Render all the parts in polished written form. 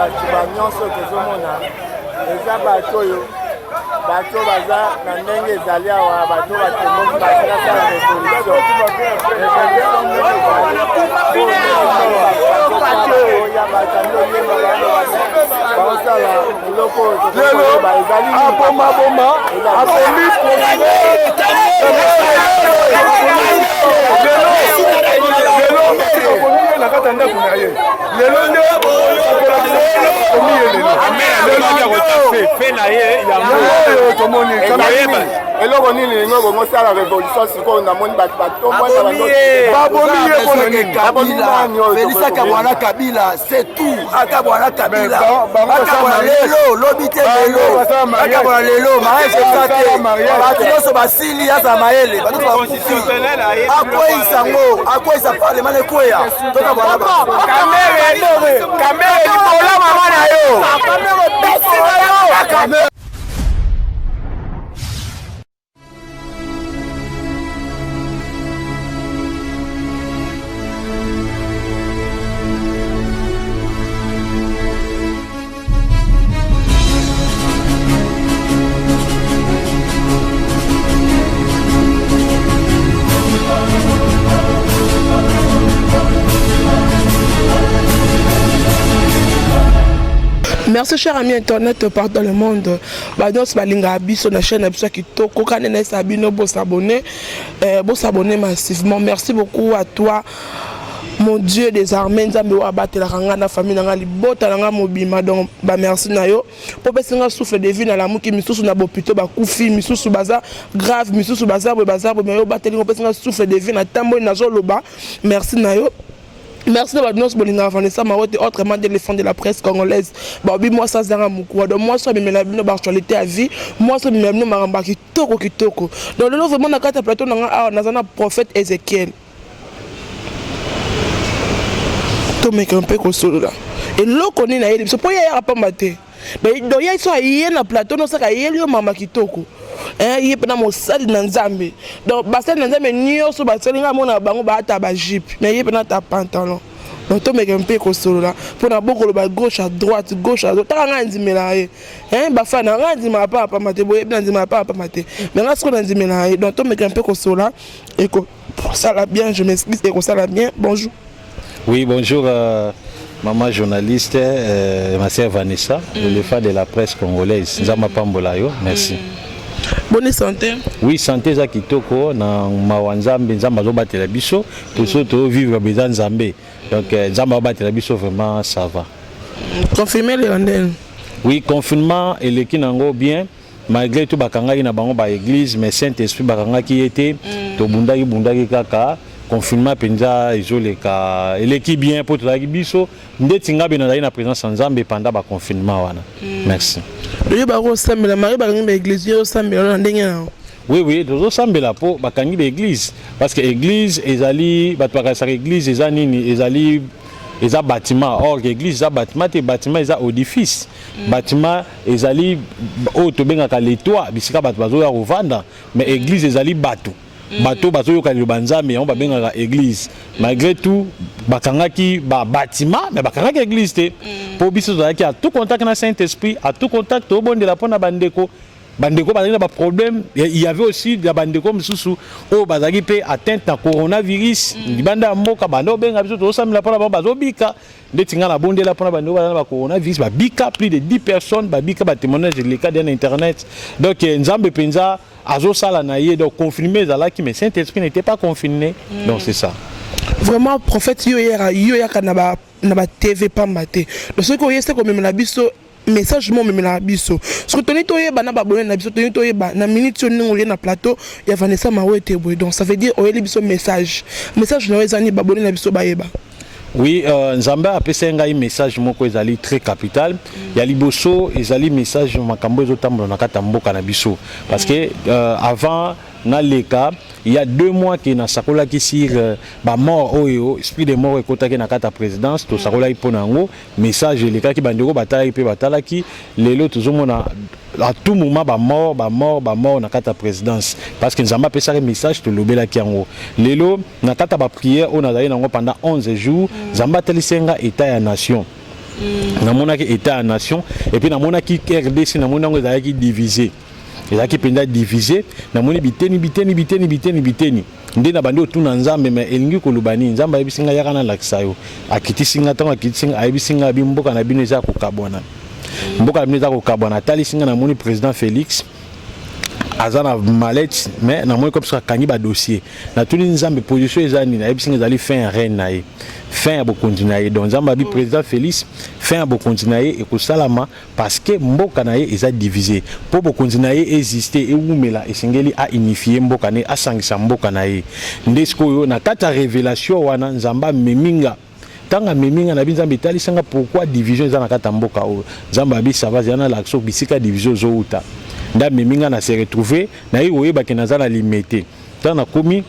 bato banyonso tozomona eza bato oyo bato baza na ndenge ezali awa bato batemoki basilasa révolution ya batandi oyemba baosala eloko oyo ezali abomaboma akomi lelo na kati ya ndako na ye lelo nde tomoni eloko nini lingo bongosala révolution sikoyo namoni bato batombelisaka mwana Kabila c'est tout ata mwana Kabila ata lelo lobi te lelo ata mwana lelo mariage te bato nyonso basili yaza mayele bato bakufi akwesa parlement ekweya toka mwana kamere likola mama na yo Merci chers amis internet partout dans le monde. Badons balinga biso na chaîne biso kitoko kanene sabino bo s'abonner massivement. Merci beaucoup à toi mon Dieu des armées nzambe wa batela kanga na famille na ngali bota nga mobima donc ba merci na yo po pesinga souffle de vie na la muki misusu na bopito ba kufi misusu baza grave misusu baza mais yo bateli ngo pesinga souffle de vie na tambo na zoloba merci na yo. Merci de votre bolinga Vanessa Marote autrement de l'éléphant de la presse congolaise. Babi moi ça zanga mukwa donc moi ça me la bino actualité à vie moi ça me bino maramba kitoko donc le vraiment na kata plateau na na prophète Ézéchiel to make un peu consolo là et lo koni na yeli so po ya pa maté donc ya so yé na plateau no saka yeli yo mama kitoko il y a mosali na nzambe donc basali na nzambe nyonso basalinga mona bango baata ba jupe mais il y a ta pantalon donc to meka mpe ko solo là pour na bokolo ba gauche à droite ta nga ndimela ye ba na nga ndima pa mate boye na ndima pa mate mais nga siko na ndimela ye donc to meka mpe ko solo là et ko ça la bien je m'excuse et ko ça la bien bonjour. Oui bonjour maman journaliste ma sœur Vanessa l'éléphant de la presse congolaise nzamba pambola yo merci. Bonne santé. Oui, santé za kitoko na mawanzambe nzamba zo batela biso to soto vivre bezan nzambe. Donc nzamba batela biso vraiment ça va. Confirmer le London. Oui, confinement et le kinango bien malgré tout bakanga ina bango ba église mais Saint-Esprit bakanga ki était to bundaki kaka confinement penza izoleka eleki bien pour to biso ndetinga bena na présence nzambe pendant ba confinement wana. Merci. Oui, oui, nous sommes là pour l'église. Parce que l'église, l'église, les bâtiments. Or, l'église, les bâtiments, les édifices. Bâtiments, les toits, mais l'église, les bateaux. Bateau bateau ka libanza mais on va bien à l'église malgré tout bakangaki ba bâtiment mais bakangaki église te pour biso qui a tout contact na Saint-Esprit à tout contact au bon de la pona bandeko bazali na ba problème il y avait aussi la bandeko msusu au bazali pe atteinte à coronavirus libanda mboka bando benga biso to samila pona bazobika ndetinga la bonde la pona bandeko ba coronavirus ba bika plus de 10 personnes ba bika ba témoignage de l'état dans internet donc nzambe penza azo sala na ye donc confirmer zala qui mais Saint-Esprit n'était pas confiné donc c'est ça vraiment prophète yo ya na ba TV pas maté donc ce que yeste comme na biso message mo même na biso ce que toni toyeba na ba bonne na biso toni toyeba na minute ningo na plateau ya Vanessa Marote boy donc ça veut dire oyeli biso message na ezani ba bonne na biso bayeba. Oui, Nzambe a passé un message moko ezali très capital. Ya liboso ezali message makambo ezotambola na katambo kanabiso parce que avant na leka il y a 2 mois que na sakola ki sur ba mort oyo esprit de mort ekotaki na kata présidence to sakola iponango message leka ki bandeko batala pe batala ki lelo tozomona à tout moment ba mort na kata présidence parce que Nzamba pesa un message to lobela ki yango lelo na kata ba prière on a nango pendant 11 jours Nzamba telisenga état ya nation namonaki état ya nation et puis namonaki RDC namonango ezalaki divisé ezalaki mpenza divisé namoni biteni nde na bandi otuna nzambe me elingi koloba nini nzambe ayebisinga yaka na lakisa yo akitisinga ntango akitisinga ayebisinga abi mboka na bino eza kokabwana mboka na bino eza kokabwana atalisinga namoni président Félix aza na malette mais namoni comme ça akangi badossier natuni nzambe position eza nini ayebisinga ezali fin ya reine na ye fin ya bokonzi na ye donc nzambe abi président Félix fin ya bokonzi na ye ekosalama parce que mboka na ye eza divisé po bokonzi na ye exister ewumela esengeli a unifier mboka ne asangisa mboka na ye nde sikoyo na kati ya révélation wana nzambe ameminga tanga meminga na binzambe etalisanga pourquoi division eza na kati ya mboka oyo nzambe abi sava zana lakso bisika division zouta nda meminga na se retrouver na ye oyebaki naza na limité tant na komi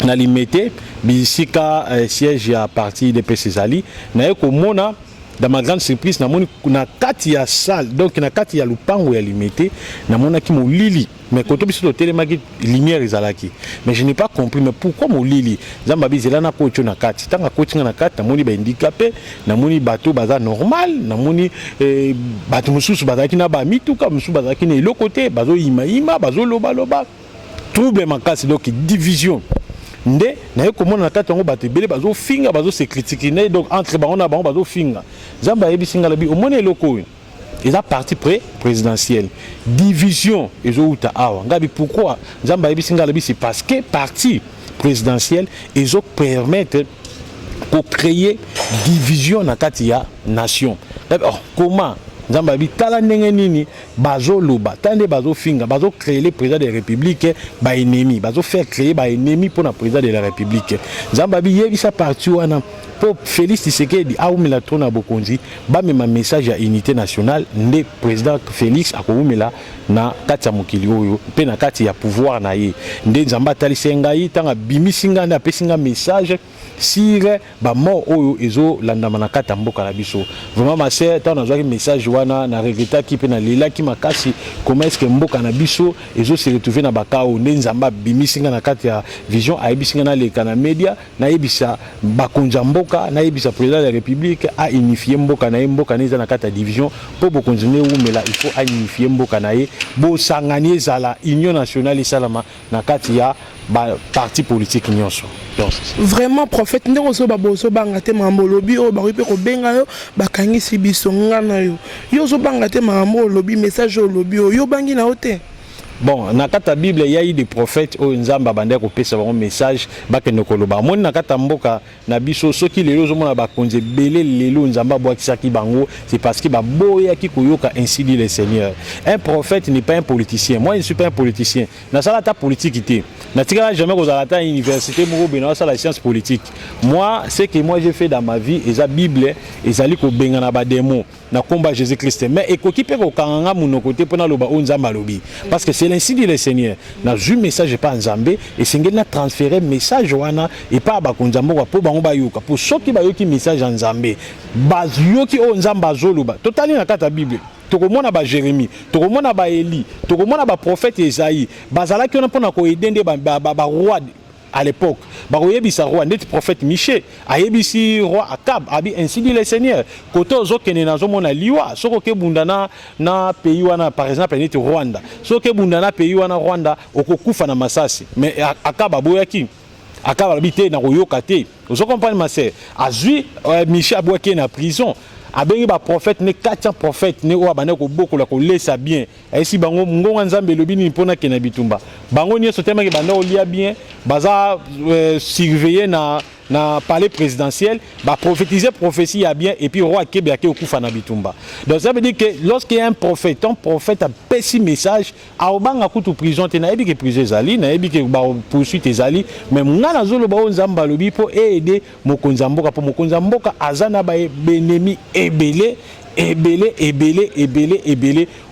na limité bisika siège ya parti de PCSali na ye komona dans ma grande surprise namoni na kati ya salle donc na kati ya lupango ya limité namona ki molili mais quand on biso telemaki lumière ezalaki mais je n'ai pas compris mais pourquoi molili nzamba bizela na kocho na kati tanga coaching na kati namoni ba handicapé namoni bato baza normal namoni bato mususu bazaki na ba mituka mususu bazaki na le côté bazo ima bazo loba trouble makasi donc division nde na ye komona na kati yango bato ebele bazo finga bazo se critiquer ne donc entre bango na bango bazo finga nzamba yebisinga labi omoni eloko oyo eza parti présidentielle division ezouta awa ngabi pourquoi nzamba yebisinga labi c'est parce que parti présidentielle ezo permettre ko créer division na kati ya nation comment nzamba bi tala ndenge nini bazo loba tande bazo finga bazo créer le président de la république ba ennemi bazo faire créer ba ennemi pour le président de la république nzamba bi yebisa parti wana pour Félix Tshisekedi aumela trona bokonzi ba mema message ya unité nationale nde président Félix akoumela na kati ya mokili oyo pe na kati ya pouvoir na ye nde nzamba talisenga yi tanga bimisinga nda pesinga message sire ba mort oyo ezo landama na kati ya mboka na biso vraiment ma sœur tant nazwaki message wana na regretta ki pe na lela ki makasi comment est-ce que mboka na biso ezo se retrouver na bakao nde nzamba bimisinga na kati ya vision ayebisinga na leka na media na yebisa bakonza mboka na yebisa président de la république a unifier mboka na ye mboka neza na kati ya division po bokonzine umela il faut a unifier mboka na ye bo sangani ezala union nationale salama na kati ya ba parti politique nyonso donc vraiment prophète ndeko so baboso banga te mambo lobi o ba ripe ko benga yo bakangisi biso ngana yo so banga te mambo lobi message o lobi yo bangi na ote. Bon, na kata Bible il y a eu des prophètes au nzamba bande ko pesa un message bakende koloba moni na kata mboka na biso soki lelo zo mona ba konze belé lelo nzamba boakisaki bango c'est parce que ba boya ki koyoka ainsi dit le Seigneur. Un prophète n'est pas un politicien. Moi je ne suis pas un politicien. Na sala ta politique té. Na tika jamais ko zalata université moko bena sala la science politique. Moi ce que moi j'ai fait dans ma vie et la Bible ezali ko benga na ba démon na combat Jésus-Christ mais ekoki pe ko kanga muno côté pona loba o nzamba lobi parce que c'est ainsi dit le Seigneur na ju message pas nzambe et singeli na transférer message wana et pas ba konzambo po bango ba yoka pour soki ba yoki message nzambe baz yoki o nzamba zoloba totali na kata Bible tokomona ba Jérémie tokomona ba Élie tokomona ba prophète Esaïe bazalaki on pona ko edende ba roi à l'époque baroyebisa roi net prophète Michée ayebisi roi Akab abi ainsi dit le Seigneur koto zokene nazo mona liwa soko ke bundana na pays wana par exemple net Rwanda soko ke bundana pays wana Rwanda okokufa na masasi mais Akab aboyaki Akab habité na koyoka te vous comprenez ma sœur azui Michée aboyaki na prison abengi ba prophète ne 400 prophètes ne oba bana ko bokola ko lesa bien esi bango ngonga nzambe lobi ni pona ke na bitumba bango nyeso tema ke banda olia bien baza surveiller na palais présidentiel ba prophétiser prophétie ya bien et puis roi Kebe ake okufa na bitumba donc ça veut dire que lorsqu'il y a un prophète a pessi message a obanga kutu prison te na ebi ke prison ezali na ebi ke ba poursuite ezali même ngana zolo ba nzamba lobi po aider mokonzamboka po mokonzamboka azana ba benemi ebele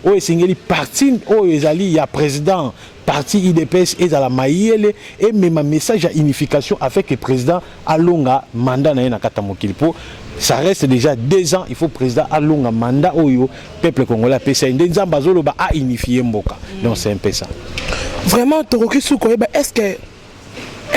o esengeli parti o ezali ya président parti IDPS et à la maïele et même un message à unification avec le président alonga mandat na kata mokilipo ça reste déjà 2 ans il faut président alonga mandat oyo peuple congolais pesa nzamba zolo ba a unifier mboka donc c'est un peu ça vraiment toroki suko est-ce que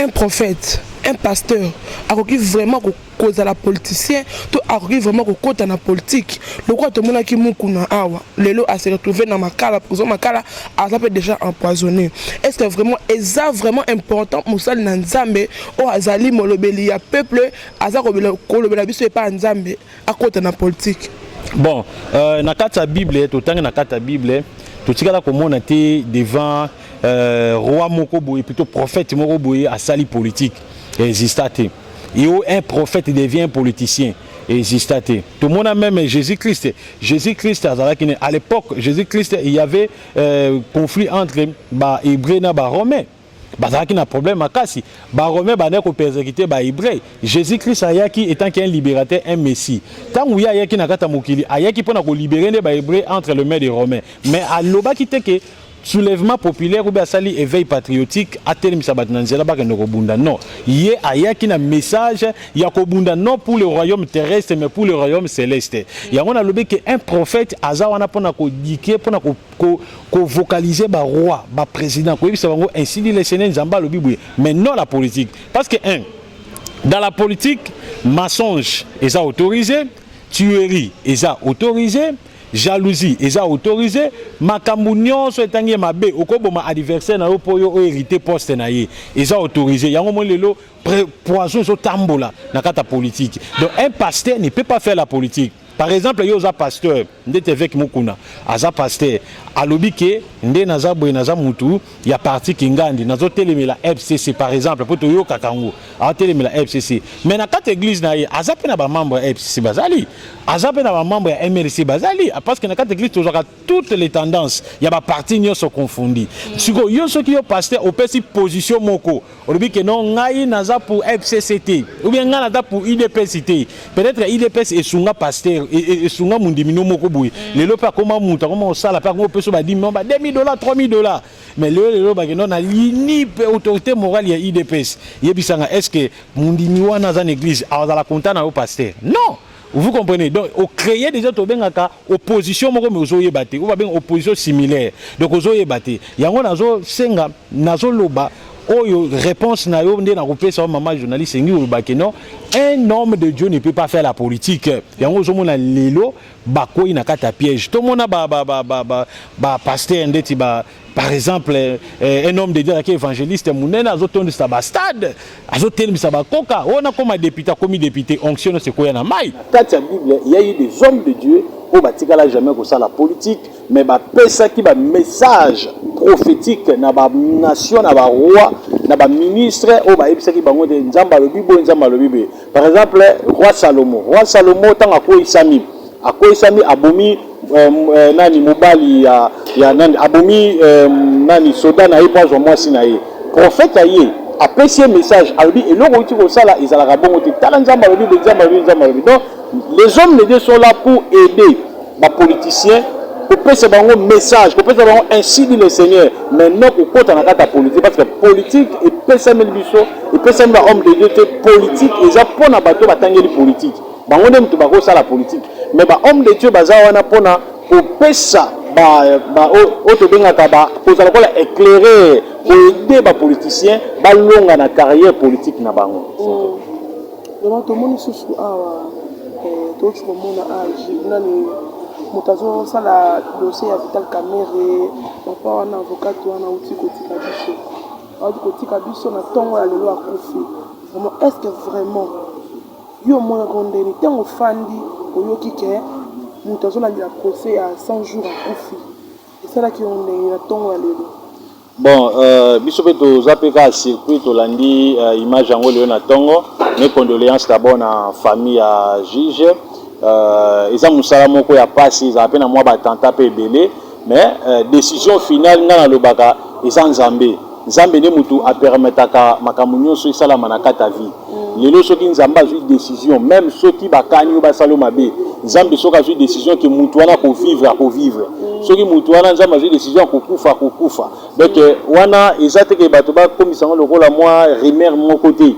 un prophète un pasteur akoki vraiment cause à la politicien to akoki vraiment kokota na politique lokwa to mona ki mukuna awa lelo a se retrouver dans makala prison makala a ça peut déjà empoisonné. Est-ce que vraiment eza vraiment important musali na nzambe o azali molobeli ya peuple aza kolobela biso e pa nzambe akota na politique? Bon, na kata Bible to tanga na kata Bible to tikala komona te devant roi moko boye plutôt prophète moko boye a sali politique existate. Et un prophète devient un politicien existate. Tout le monde a même Jésus-Christ. Jésus-Christ à l'époque Jésus-Christ il y avait conflit entre ba hébreux et ba romains. Bazaki na problème akasi ba romain ba na ko persécuter ba hébreu. Jésus-Christ ayaki étant qu'un libérateur, un messie. Tant où ayaki na kata mokili ayaki pona ko libérer ba hébreu entre les mains des romains. Mais à loba ki te que soulèvement populaire ou bien sali éveil patriotique a tel misabat nanzela ba no kobunda non. Yé ayaki na message ya kobunda non pour le royaume terrestre mais pour le royaume céleste. Ya on a lobé que un prophète azawana pona ko diké pona ko vocaliser ba roi, ba président ko yebisa bango ainsi dit les sénènes nzamba lobi boye. Mais non la politique parce que dans la politique mensonge est autorisé, tuerie est autorisé, jalousie est autorisée, makambu nyonso etangi mabe okoboma adversaire na yo po yo hérité poste na ye est autorisé. Yango mo lelo poison so tambola na kata politique. Donc un pasteur ne peut pas faire la politique. Par exemple, il y a un pasteur, ndete avec Mukuna, aza pasteur, alobi ke nde naza boye naza mutu, il y a parti kingandi, nazo telemi la FCC par exemple, pour toyo kakango, a telemi la FCC. Mais na quatre églises na ye, aza pe na ba membre FCC bazali, aza pe na ba membre MRC bazali, parce que na quatre églises toujours toutes les tendances, il y a ba parti nyo so confondi. Siko yo so ki yo pasteur au pesi position moko, alobi ke non ngai naza pour FCCT, ou bien ngai naza pour IDPCT. Peut-être IDPS et sunga pasteur et sunga mundimino moko boy. Lelo pa comment muta comment sala pa comment peso ba $10 000, $3 000. Mais lelo ba non na ni autorité morale ya IDPS. Yebisanga est-ce que mundimi wana za église a la contana au pasteur? Non. Vous comprenez? Donc, au créer déjà to bengaka opposition moko mais ozoye baté ou ba ben opposition similaire. Donc ozoye baté. Yango nazo senga nazo loba oyo réponse na yo ndé na kopesa maman journaliste ngi olobaki non, un homme de Dieu ne peut pas faire la politique. Yango zomona lelo bakoyi na kata piège. To mona ba pasteur ndeti ba par exemple un homme de Dieu qui est évangéliste munena azotondi sa ba stade azotelmi sa ba koka ona comme député comme député onction c'est quoi na mai. Kata Bible il y a eu des hommes de Dieu au batikala jamais ko ça la politique mais ba pesa ki ba message prophétique na ba nation na ba roi na ba ministre au ba ebisa ki bango de nzamba lobi bo nzamba lobi. Par exemple roi Salomo tant akoisami abomi nani mobali ya nani abomi nani soda na ye pozo mwasi na ye prophète aye apesi message albi eloko uti ko sala ezalaka bongo te tala nzamba lobi. Donc les hommes de Dieu sont là pour aider les politiciens pour passer un message, pour passer ainsi dit le Seigneur, mais non pour côté dans la politique, parce que politique et passer un biso et passer un homme de Dieu politique et ça pour na bateau batangi politique. Bango dem tubako ça la politique, mais ba homme de Dieu baza wana pona pour passer ba auto bengaka ba pour ça la éclairer pour aider ba politiciens ba longa na carrière politique na bango. Donc tout le monde sous tout le monde a nani mutazo sala dossier ya Vital Kamerhe papa wana avocat wana uti kotika biso na tongo ya lelo akufi. Vraiment est-ce que vraiment yo mona kondeni tango fandi oyoki ke mutazo la procès ya 100 jours akufi et ça là qui on est na tongo ya lelo. Bon, biso pe to zapeka circuit to landi image yango leo na tongo. Mes condoléances d'abord na famille à juge. Eza musala moko ya pasi za pena mwa batanta pe belé mais décision finale ngana lobaka eza nzambe ne mutu a permetaka makamunyo so isala manakata vie lelo soki nzamba zui décision même soki bakanyo basalo mabe nzambe soka zui décision que mutu wana ko vivre soki mutu wana nzamba zui décision ko kufa donc wana ezate ke bato ba komisanga lokola moi rimer mon côté.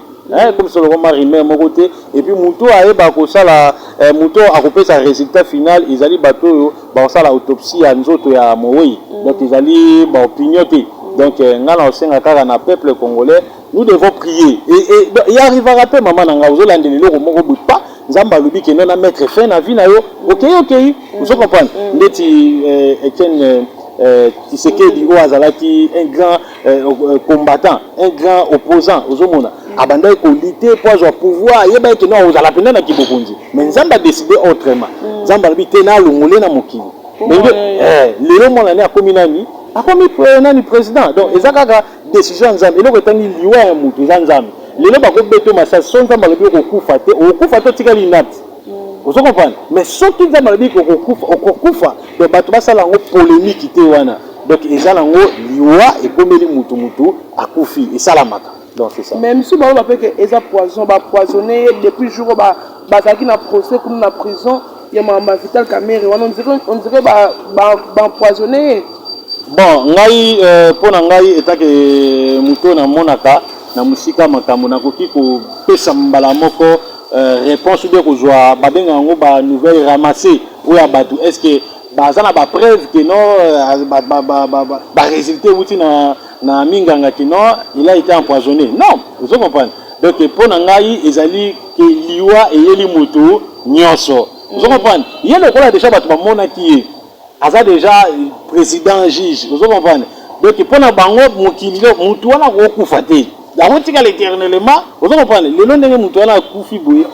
Comme ça, le rimer mon côté et puis Mouto a bako sala Mouto a coupé sa résultat final ils allaient bateau ba sala autopsie à nzoto ya moyi donc ils allaient ba opinioté Donc ngala osenga kaka na peuple congolais, nous devons prier. Et il arrivera pas maman nanga ozolande lelo moko bout pas. Nzamba lobi ke non na mettre fin na vie na yo. OK. Vous comprenez? Ndeti Etienne Tshisekedi o azalaki un grand combattant, un grand opposant ozomona. Abandai ko lutter pour avoir pouvoir, yeba ke non ozala penda na kibokonzi. Mais Nzamba a décidé autrement. Nzamba lobi te na longole na mokili. Mais lelo mona ne akomi nani? Akomi nani président. Donc ezakaka décision Nzamba. Eloko tangi liwa ya mutu Nzamba. Lelo bako beto masa sonza malobi okufa te tikali nati. Vous comprenez? Mais soki Nzamba malobi okufa de bato basala ngo polémique te wana. Donc ezala ngo liwa ekomeli mutu akufi esalamaka. Donc c'est ça. Même si ba pe que eza poison ba poisonné depuis jour ba zaki na procès comme na prison, ya mama Vital Kamerhe on dirait ba poisonné. Bon, ngai pona ngai etake muto na monaka na musika makambo na koki ko pesa mbala moko réponse de kozwa babenga ngo ba nouvelle ramassée ou ya batu est-ce que bazana ba preuve que non ba résultat wuti na minganga que non il a été empoisonné. Non, vous comprenez? Donc pona ngai ezali ke liwa eyeli muto nyonso. Vous comprenez? Il y a le rôle déjà batu ba mona ki aza déjà président juge. Vous comprenez? Donc pona bango mokili mutu wana ko kufa te. La route éternellement, vous comprenez? Le long de mutu wana kufi boye.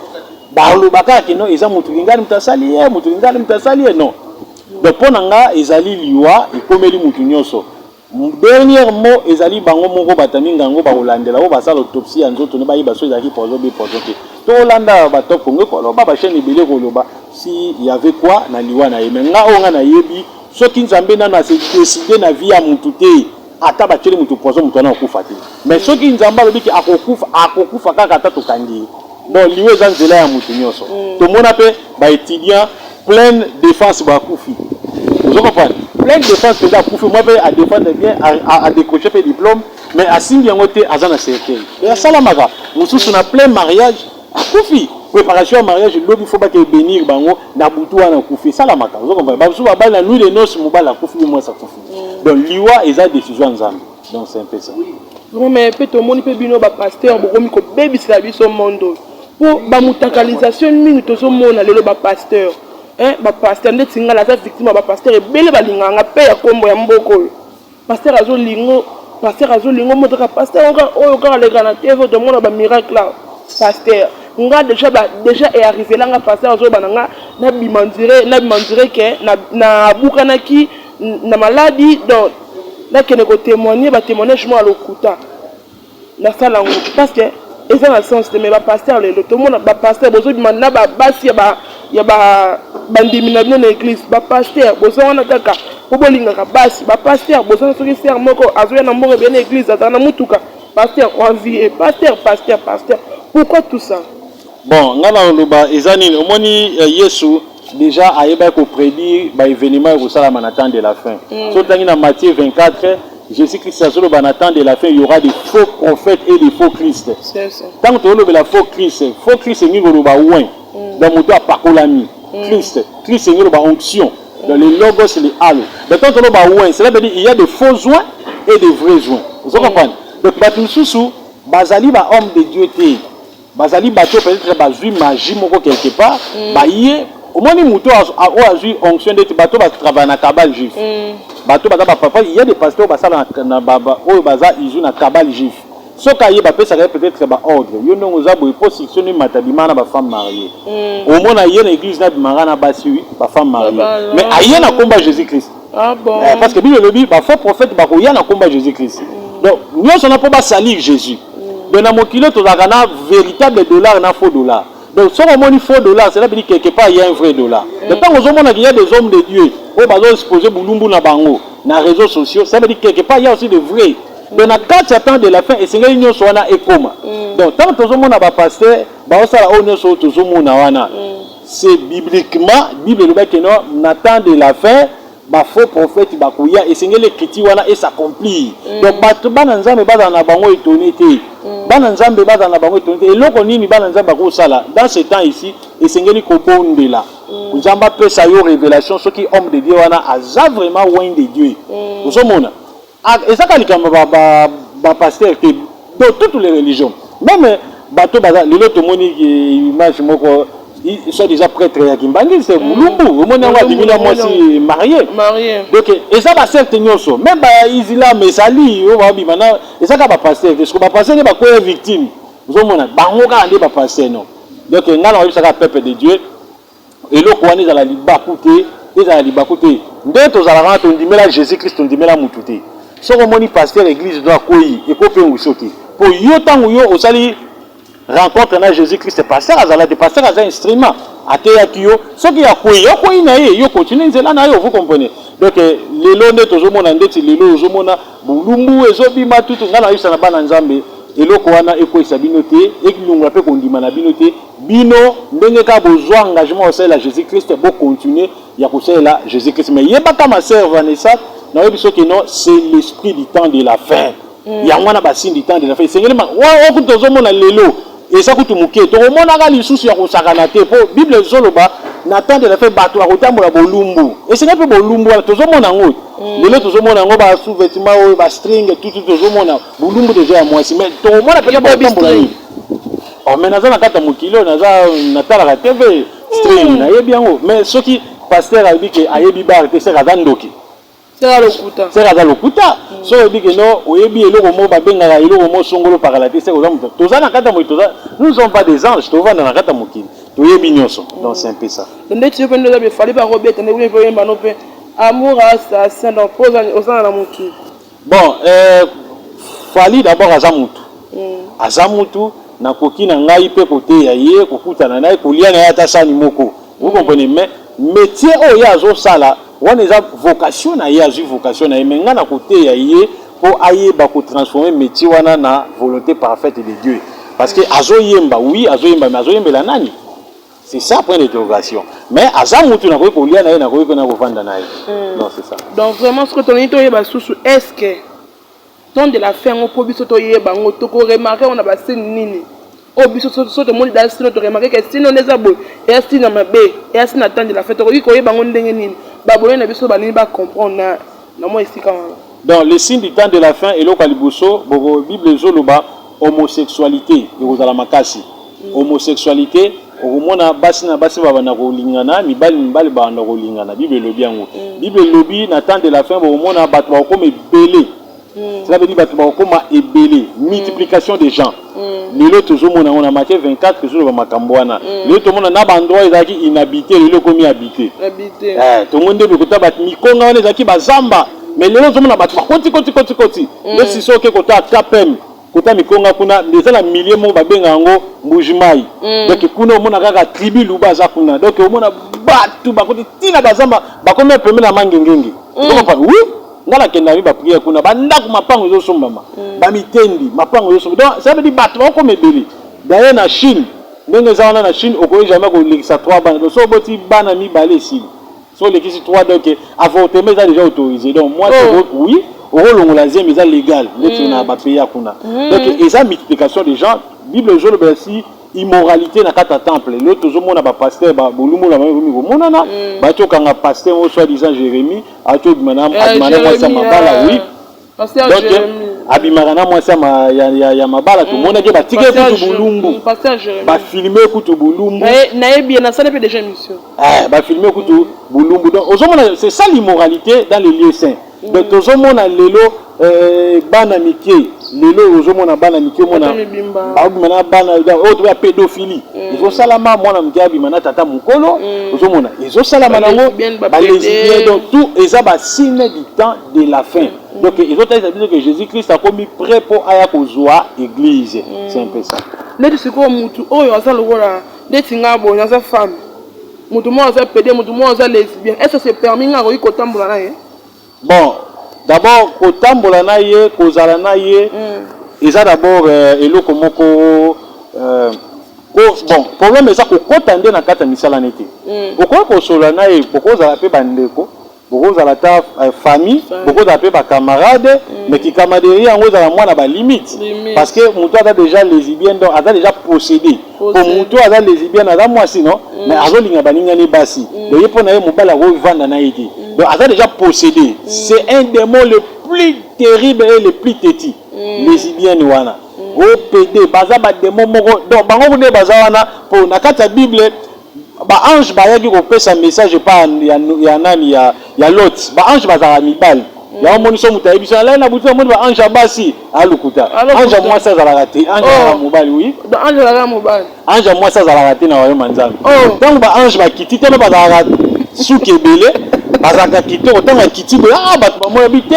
Ba lo baka ke non eza mutu ngani mutasali non. Donc pona nga ezali liwa ekomeli mutu nyonso. Dernier mot ezali bango moko bataminga ngo ba olandela o basala autopsie ya nzoto ne ba yiba so ezali pozo be pozo te. To olanda ba top kongo ko lo ba chaîne ebele ko lo ba si il y avait quoi na liwa na yeme nga o nga na yebi soki Nzambe na se décider na vie ya mutu te ata ba tele mutu pozo mutu na okufa te. Mais soki Nzamba lobi ki akokufa kaka ata to kandi. Bon liwe za nzela ya mutu nyonso. To mona pe ba étudiant pleine défense ba kufi. Vous comprenez? Pleine défense que kufi moi pe à défendre bien à décrocher pe diplôme mais à singi ngote azana certain. Et à salamaka, mususu na plein mariage kufi. Préparation au mariage lobi faut pas que bénir bango na butu wana kufi salamaka. Vous comprenez? Ba suba ba na nuit de noces mobala kufi moi ça kufi. Donc liwa eza décision Nzambe. Donc c'est un peu ça. Non mais peut to moni pe bino ba pasteur bokomi ko baby sila biso mondo. Pour ba mutakalisation mingi to so mona lelo ba pasteur. Ba pasteur ndeti ngala za victime ba pasteur ebele balinganga pe ya kombo ya mboko. Pasteur azolingo motoka pasteur oyo kaka le kana TV to mona ba miracle là. Pasteur nga déjà est arrivé là nga pasteur azo bananga na bimandire que na bukana ki na maladie donc là que ne ko témoigner ba témoignage moi lokuta na sala ngo parce que et ça dans le sens de mais ba pasteur le tout le monde ba pasteur bozo bimanda ba basi ya ba bandimina bien na église ba pasteur bozo wana kaka po bolinga ka basi ba pasteur bozo soki ser moko azoya na mbongo bien na église atana mutuka pasteur on vie pasteur pourquoi tout ça? Bon ngala loba ezani omoni Yesu déjà ayeba ko prédire ba événement ko sala manatan de la fin. So tangi na Matthieu 24 Jésus-Christ a dit que de la fin, il y aura des faux prophètes et des faux Christ. C'est ça. Tant que tu as faux Christ, c'est une ouin. Dans mon doigt, par l'ami. Christ, c'est une onction. Dans les logos, les halos. Mais tant que tu as ouin, cela veut dire qu'il y a de faux oins et de vrais oins. Vous comprenez? Donc, Bazali, homme de Dieu, Bazali, peut-être, Bazui, magie, quelque part, au moins, les a joué onction de bateau, travailler dans cabal juif. Bateau, il y a des pasteurs qui ont un cabal juif. Ce qui est ça peut-être ordre. Il y a des positions de matabima na femme mariée. Au moins, il y a une église na bimara bassi ba femme mariée. Mais il y a un combat Jésus-Christ. Ah bon. Parce que Bible le dit, faux prophète il y a un combat Jésus-Christ. Donc, nous on n'a pas salir Jésus. Donc, dans mon kilo, tu as un véritable dollar, un faux dollar. Donc, si on a un faux dollar, cela veut dire quelque part il y a un vrai dollar. Donc, quand il y a des hommes de Dieu, on va exposer Boulumbu na bango, na réseaux sociaux, ça veut dire quelque part il y a aussi de vrais. Donc, dans 4 temps de la fin, et c'est une union soit na ekoma. Donc, tant que tout le monde a pas pasteur, c'est bibliquement, Bible le dit que non, n'attend de la fin. Ba faux prophète bakuya et c'est les critiques wana et s'accomplit. Donc batu bana nzambe bana na bango étonné té. Bana nzambe bana na bango étonné. Et loko nini bana nzambe ko sala dans ce temps ici et c'est ngeli ko bondela. Nzamba peut sa yo révélation ce qui homme de Dieu wana aza vraiment loin de Dieu. Vous somona et ça quand pasteur dans toutes les religions même bateau les autres moniques image moko ils sont déjà prêtres à Kimbangi c'est Mulumbu au moins on va devenir moi si marié donc et ça va certes nyoso même islam ezali on va bien maintenant et ça quand pasteur parce que pasteur n'est pas quoi victime vous mona bango ka ande pasteur non donc ngala on ça peuple de Dieu et le quoi ils à la libakuté ils à la libakuté nde tozala on dit mais Jésus Christ on dit mais la mututé so ko moni pasteur l'église doit koyi et ko pe ngusoki pour yo tango yo osali rencontre na Jésus-Christ pasteur azala de pasteur aza instrument ateyaki yo soki ya koyi na ye yo continue nzela na yo vous comprenez donc lelo nde tozomona ndeti lelo ozomona bulumbu ezobima tutu ngana yisa na bana nzambe eloko wana ekoyisa bino te ekilunga pe kondima na bino te bino ndenge ka bozwa engagement osala Jésus-Christ bo continuer ya kosala Jésus-Christ mais yebaka ma sœur Vanessa na yebi soki non c'est l'esprit du temps de la fin ya mwana basine du temps de la fin c'est ngeli wa okutozomona lelo et ça coûte muké to mona ga lisusu ya kosakana te po bible zoloba na temps de la fin bato ya kotambola bolumbu et c'est pas bolumbu tozomona ngo lelo tozomona ngo ba sous-vêtements ba string tout tozomona bolumbu déjà ya mwasi mais to mona pe ba tambola ni o menaza na kata mukilo naza na tala TV string na yebi yango mais soki pasteur a dit que ayebi bar te c'est ndoki c'est la lokuta so dit que non oyebi eloko mo ba benga eloko mo songolo par la tête c'est ozamuta tozana kata mo toza nous sommes pas des anges to vanda na kata mokili toyebi nyoso donc c'est un peu ça ndé tu peux nous avoir fallu pas Robert ne voulez pas yemba no pe amour à ça donc pose ozana na mokili bon fali d'abord azamutu na koki na ngai pe côté ya ye kokutana na kolia na ata sani moko vous comprenez mais métier o ya zo sala on a vocation na ya vocation na menga na côté ya ye pour ayeba ko transformer métier wana na volonté parfaite de Dieu parce que azoyemba oui azoyemba mais azoyemba la nani c'est ça point d'interrogation mais azamutu na ko lia na ye na ko na ko vanda na ye non c'est ça donc vraiment ce que ton ito yeba susu est-ce que temps de la fin on peut biso to yeba ngo to ko remarquer on a ba nini au biso so de monde dans sinon to remarquer que sinon les abo et si na mabe et si na temps de la fin to ko yeba ngo ndenge nini ba boye na biso ba nini ba comprendre na moi ici quand dans les signes du temps de la fin et le kalibuso bo bible zoloba homosexualité ekozala makasi homosexualité okomona basi na basi baba na kolingana mibali ba na kolingana bible lobi yango bible lobi na temps de la fin okomona bato ba comme belé cela veut dire bato ba comme ebelé multiplication des gens lelo tozomona on a Matthieu 24 que zoloba makambo wana lelo tomona na bandroit ezaki inhabité lelo komi habité to monde be kota bato mikonga wana ezaki bazamba mais lelo tozomona bato koti le siso ke kota kapem kota mikonga kuna déjà na milliers mo babenga yango mbujimai donc kuna omona kaka tribu luba za kuna donc omona bato bakoti tina bazamba bakome premier na mangengenge donc oui ngala kenda mi ba prière kuna banda ku mapango zo sombama ba mitendi mapango zo somba donc ça veut dire bato ba comme belé d'ailleurs na Chine ndenge za wana na Chine okoyi jamais ko lekisa 3 bana donc so boti bana mi balé ici so lekisi 3 donc avortement ça déjà autorisé donc moi oui au longola zemi ça légal ndeti na ba pays kuna donc et ça multiplication des gens bible je le bersi immoralité na kata temple l'autre tozomona ba pasteur ba bolumo la mami komona na ba tokanga pasteur au soi-disant Jérémie ato bimana moi ça mabala oui pasteur Jérémie abimana moi ça ya mabala tout monde ke ba tike kutu bulumbu pasteur Jérémie ba filmer kutu bulumbu na bien na ça ne peut déjà mission ba filmer kutu bulumbu donc ozomona c'est ça l'immoralité dans les lieux saints donc tozomona lelo bana mike lelo ozomona bana mike mona ba bana autre pédophilie izo salama mwana mkiabi mana tata mukolo ozomona izo salama nango ba lesbiens donc tout eza ba signe du temps de la fin donc ils ont dit que Jésus-Christ a commis prêt pour aya kozwa église c'est un peu ça neti siko mutu oyo asa lokola neti ngabo nasa femme mutu mo asa pédé mutu mo asa lesbien est-ce que c'est permis ngako ikotambola na ye bon d'abord kotambola na ye kozala na ye eza d'abord eloko moko bon problème eza kokota nde na kata misala nete okoki kosola na ye bokozala pe bandeko bokozala ta famille bokozala pe bacamarade mais kicamaderie yango ezala mwana balimite parce que moto aza déjà lesbien donc aza déjà possédé po moto aza lesbien aza mwasi non mais azolinga balingani basi donc ye mpo na ye mobali akovanda na ye te Donc, il a déjà possédé. C'est un démon le plus terrible et le plus têtu. Lesbienne wana. OPD, baza ba démon moko. Donc, bango kune baza wana pour nakata Bible. Ba ange ba yaki ko pesa message pas ya nani ya Lot. Ba ange baza mibali. Ya moni so mutayi biso la na butu moni ba ange basi alukuta. Ange moi ça za la raté. Ange mobali oui. Donc ange la mobali. Ange moi ça za la raté na wa manzambe. Donc ba ange ba kiti te ba za suki ebele. Bazaka kiti otanga kiti bo bato ba mo habité.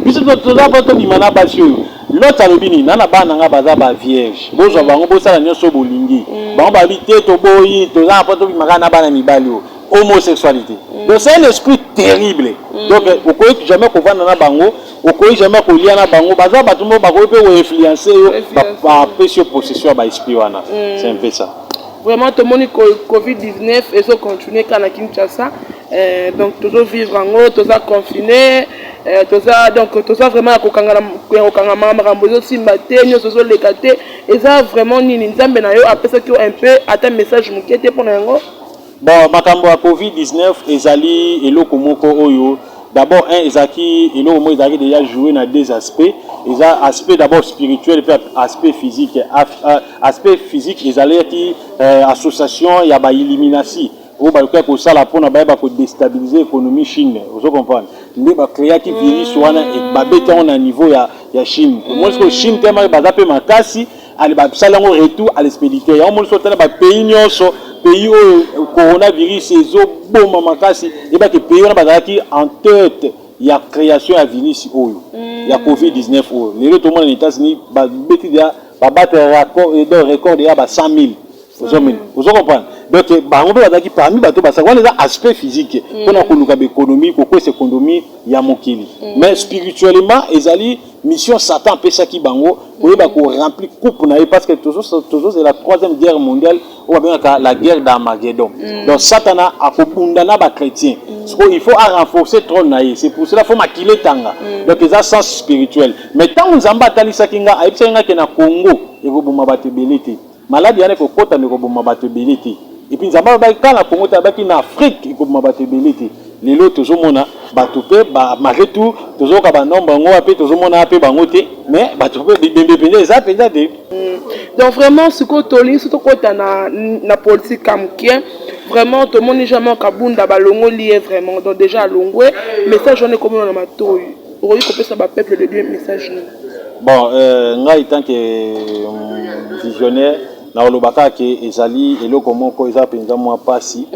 Biso to za pas to bimana basi oyo. L'autre alobini nana bana nga baza ba vierge. Bozo bango bosala nyoso bolingi. Bango ba habité to boyi to za pas to bimaka na bana mibali o. Homosexualité. Donc c'est un esprit terrible. Donc au quoi jamais qu'on va na bango, au quoi jamais qu'on lia na bango, baza bato mo ba ko pe o influencer ba péché possession ba esprit wana. C'est un peu ça. Vraiment tout le monde Covid-19 et ça continuer quand la Kinshasa. Donc toujours vivre en haut, toujours confiné, donc toujours vraiment kokanga marambo aussi matenyo toujours lekate et ça vraiment ni nzambe na yo après ça qui un peu atteint message mukete pour nango. Bon, makambo à Covid-19 ezali eloko moko oyo. D'abord ezaki eloko moko ezaki déjà joué dans deux aspects. Eza aspect d'abord spirituel et puis aspect physique. Aspect physique ezali qui association ya ba élimination. Ou ba ko sala pona ba ko déstabiliser l'économie Chine. Vous comprenez? Ndé ba créer qui virus wana et ba beta on a niveau ya Chine. Moi ce que Chine tellement ba zape makasi ali ba sala ngo retour à l'expéditeur. Ya mo so tena ba pays nyonso pays où coronavirus ezo bomba makasi et ba que pays wana bazaki en tête ya création ya virus oyo ya Covid-19 oyo. Les autres monde aux États-Unis ba beti dia ba battre record ya ba 100,000. Vous comprenez? Donc bango bazaki parmi bato basaka wana aspect physique pona koluka économie koko c'est économie ya mokili. Mais spirituellement ezali mission Satan pesa ki bango pour ba ko remplir coupe na parce que toujours c'est la troisième guerre mondiale ou bien la guerre d'Armageddon. Donc Satan a kobunda na ba chrétien. Il faut renforcer trop na c'est pour cela faut maquiller tanga. Donc ça sens spirituel. Mais tant nzamba talisa kinga aipsenga ke na Congo et ko boma batebelete. Maladi yana ko kota me ko boma batebelete. Et puis nzamba ba kala Congo tabaki na Afrique ko boma batebelete. Lelo tozomona bato pe ba malgré tout tozoka ba nombre ngo ape tozomona ape bango te mais bato pe bembepende za penda te. Donc vraiment ce que toli surtout kota na politique kamkien vraiment tout le monde jamais kabunda balongo lié vraiment donc déjà longwe message on est comme na matoyi oyi ko pesa ba peuple de Dieu message ni. Bon ngai tant que visionnaire na olobaka ke ezali eloko moko eza penza mwa pasi.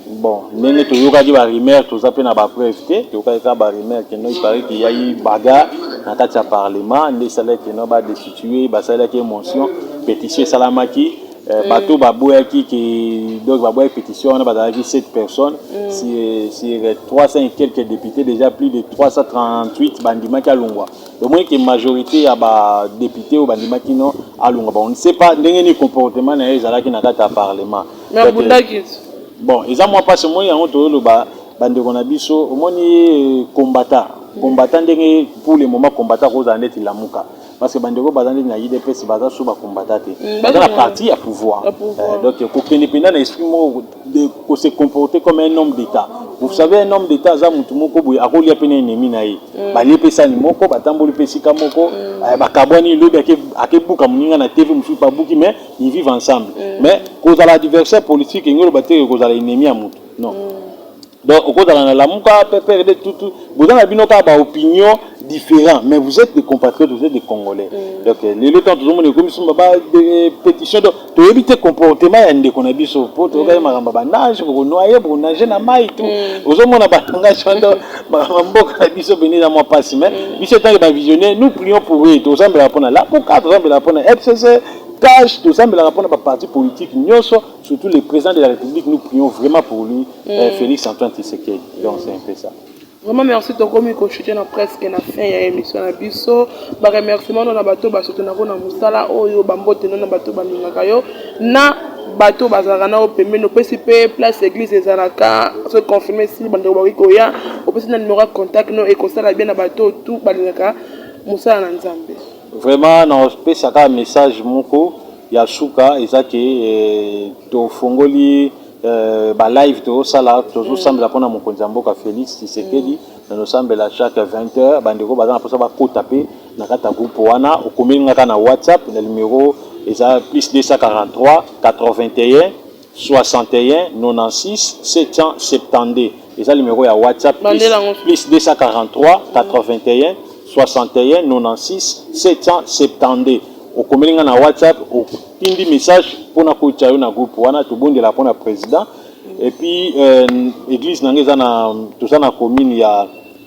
Bon ndenge toyokaki ba rumeur toza pe na ba preuve te toyokaki ba rumeur ke no il paraît qu'il y a eu bagarre na kati ya parlement nde salaki ke no ba destituer ba salaki motion pétition salamaki bato baboyaki ke donc baboyaki pétition on a bazalaki 7 personnes sur 300 et quelques députés déjà plus de 338 bandimaki alongwa au moins que majorité ya ba députés ou bandimaki non alongwa on ne sait pas ndenge ni comportement na ezalaki na kati ya parlement. Mais bundaki bon eza moi pas ce moyen yango to loba bande kona biso omoni combattant ndenge pour le moment combattant ko za ndeti lamuka parce que bande ko bazandi na IDPS baza so ba combattant dans la partie à pouvoir donc ko pendant l'esprit de se comporter comme un homme d'état. Vous savez un homme d'état za mutu moko boye akoli apena ennemi na ye ba lepesa ni moko batamboli pesika moko ba kaboni lobi akebuka muninga na TV musu pa buki mais ils vivent ensemble mais cause à l'adversaire politique ngolo bateke cause à l'ennemi à mutu non. Donc au cours de la muka pépé de tout vous avez bino ka ba opinion différent mais vous êtes des compatriotes vous êtes des Congolais. Donc les temps tout le monde comme sont ba des pétitions to éviter comportement ya ndeko na biso pour to ba makamba ba nage pour noyer pour nager na mai tout ozomona ba engagement mboka na biso beni na moi pas mais biso tant que ba visionnaire nous prions pour eux to zambela rapona la pour cadre zambela rapona FCC cache tout ça mais la rapona ba parti politique nyonso surtout le président de la République nous prions vraiment pour lui Félix Antoine Tshisekedi. Donc c'est un peu ça. Vraiment merci to komi ko chuter na presque na fin ya émission na biso ba remerciement na bato ba soto na ko na musala oyo ba mbote na bato ba ningaka yo na bato bazaka na opembe no PCP place église ezalaka se confirmer si bande ba ko ya o pesi na numéro contact no e ko sala bien na bato tout ba ningaka musala na Nzambe. Vraiment na pesa ka message moko ya suka ezake to fongoli live tozosala tozosambela mpona mokonzi ya mboka Félix Tshisekedi nanosambela chaque 20h bandeko baza na mposa bakota mpe na kati ya groupe wana okomeli ngaka na WhatsApp na numéro eza plus 243 81 61 96 772 eza numéro ya WhatsApp plus 243 81 61 96 772 okomelinga na WhatsApp otindi message pona kotia yo na groupe wana tobondela pona président et puis église nanga eza na toza na commune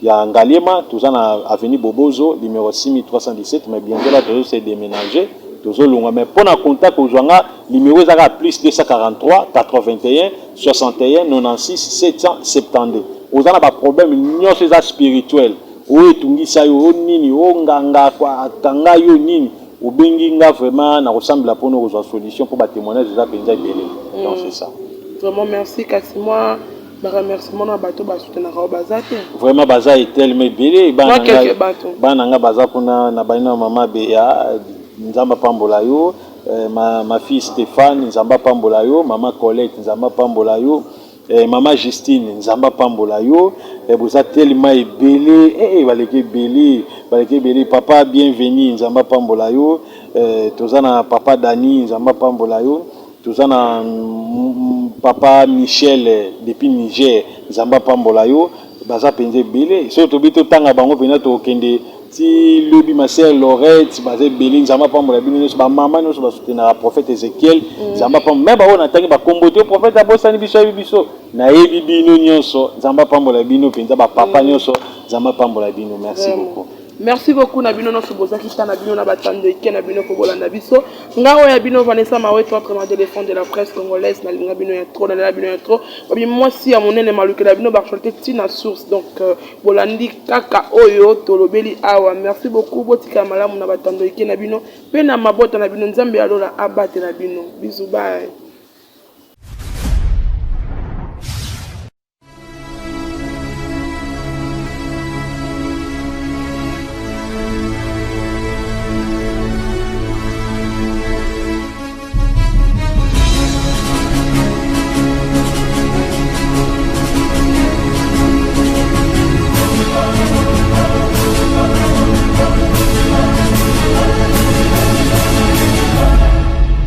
ya Ngaliema toza na avenue Bobozo numéro 6317 mais bientôt là tozo se déménager tozo longa mais pona contact ozwanga numéro eza plus 243 81 61 96 772 ozana ba problème nyonso eza spirituel oyo etungisa yo nini o nganga kwa kanga yo nini obengi nga vraiment na ressemble pour nous aux solutions pour bâtir témoignage déjà benza belé donc c'est ça vraiment merci kasi moi ba remerciement na bato ba soutenir ka bazate vraiment baza est tellement belé bana nga baza kuna na baina mama Bea nzamba pambola yo ma fille Stéphane nzamba pambola yo mama Colette nzamba pambola yo Maman Justine, Nzamba Pambola yo, vous êtes tellement belé, belé, papa bienvenue, Nzamba Pambola yo, tozana papa Dani, Nzamba Pambola yo, tozana papa Michel depuis Niger, Nzamba Pambola yo, baza penze belé, surtout bito tanga bango pena to kende si lobi ma sœur Laurette basé belé Nzamba Pambola bino ba maman no ba soutenir prophète Ézéchiel, Nzamba Pambola même ba on attend ba kombote prophète abosani biso na yebi bino nyonso Nzamba Pambola bino penza ba papa nyonso Nzamba Pambola bino merci beaucoup. Merci beaucoup na bino no soboza kita na bino na batando ike na bino ko bolanda biso ngao ya bino Vanessa Mawe toi vraiment de défendre de la presse congolaise na linga bino ya trop na bino ya trop obi moi si ya monene maluke na bino ba chanter tina source donc bolandi kaka oyo tolobeli awa merci beaucoup botika malamu na batando ike na bino pe na mabota na bino nzambe alola abate na bino bisous bye.